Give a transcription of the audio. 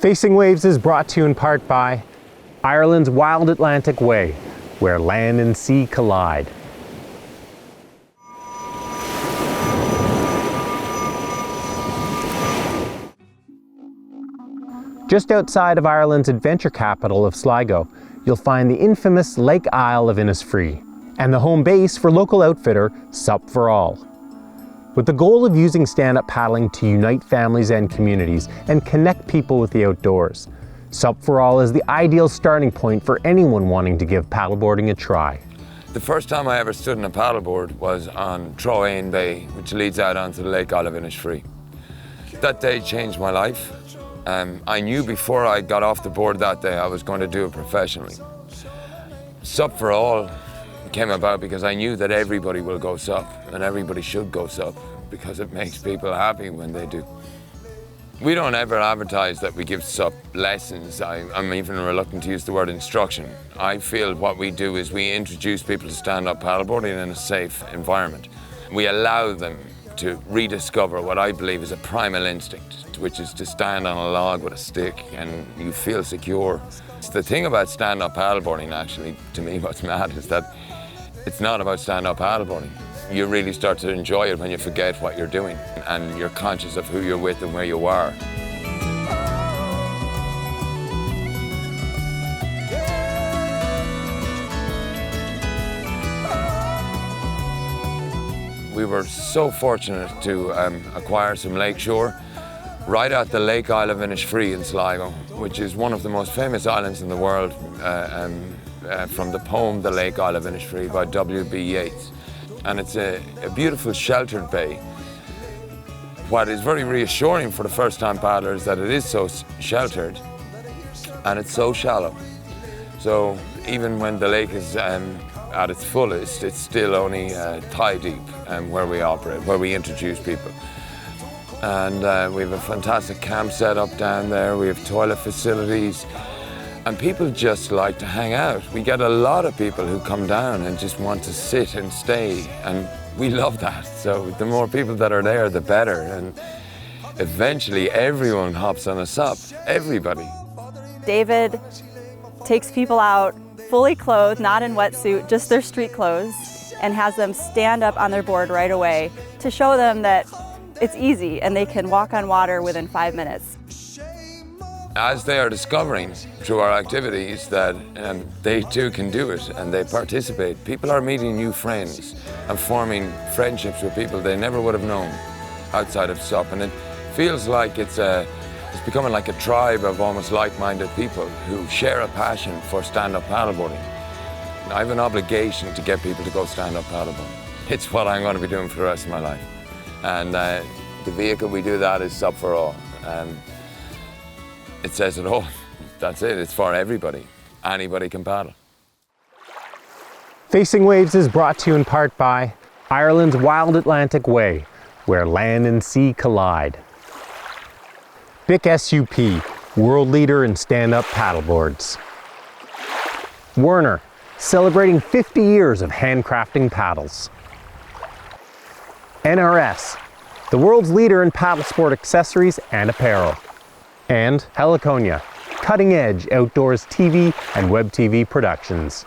Facing Waves is brought to you in part by Ireland's Wild Atlantic Way, where land and sea collide. Just outside of Ireland's adventure capital of Sligo, you'll find the infamous Lake Isle of Innisfree, and the home base for local outfitter SUP For All. With the goal of using stand-up paddling to unite families and communities and connect people with the outdoors, SUP For All is the ideal starting point for anyone wanting to give paddleboarding a try. The first time I ever stood on a paddleboard was on Troane Bay, which leads out onto the Lake Isle of Innisfree. That day changed my life. I knew before I got off the board that day I was going to do it professionally. SUP For All came about because I knew that everybody will go SUP, and everybody should go SUP because it makes people happy when they do. We don't ever advertise that we give SUP lessons. I'm even reluctant to use the word instruction. I feel what we do is we introduce people to stand-up paddleboarding in a safe environment. We allow them to rediscover what I believe is a primal instinct, which is to stand on a log with a stick and you feel secure. The thing about stand-up paddleboarding, actually, to me, what's mad is that it's not about stand-up paddleboarding. You really start to enjoy it when you forget what you're doing and you're conscious of who you're with and where you are. We were so fortunate to acquire some lakeshore right at the Lake Isle of Innisfree in Sligo, which is one of the most famous islands in the world, from the poem The Lake Isle of Innisfree by W.B. Yeats. And it's a beautiful sheltered bay. What is very reassuring for the first-time paddler is that it is so sheltered and it's so shallow. So even when the lake is at its fullest, it's still only thigh deep where we operate, where we introduce people. And we have a fantastic camp set up down there. We have toilet facilities. And people just like to hang out. We get a lot of people who come down and just want to sit and stay, and we love that. So the more people that are there, the better. And eventually everyone hops on a SUP, everybody. David takes people out fully clothed, not in wetsuit, just their street clothes, and has them stand up on their board right away to show them that it's easy and they can walk on water within 5 minutes. As they are discovering through our activities that they too can do it and they participate, people are meeting new friends and forming friendships with people they never would have known outside of SUP. And it feels like it's becoming like a tribe of almost like-minded people who share a passion for stand-up paddleboarding. I have an obligation to get people to go stand-up paddleboarding. It's what I'm going to be doing for the rest of my life. And the vehicle we do that is SUP For All. It says it all. That's it. It's for everybody. Anybody can paddle. Facing Waves is brought to you in part by Ireland's Wild Atlantic Way, where land and sea collide. BIC SUP, world leader in stand-up paddleboards. Werner, celebrating 50 years of handcrafting paddles. NRS, the world's leader in paddle sport accessories and apparel. And Heliconia, cutting-edge outdoors TV and web TV productions.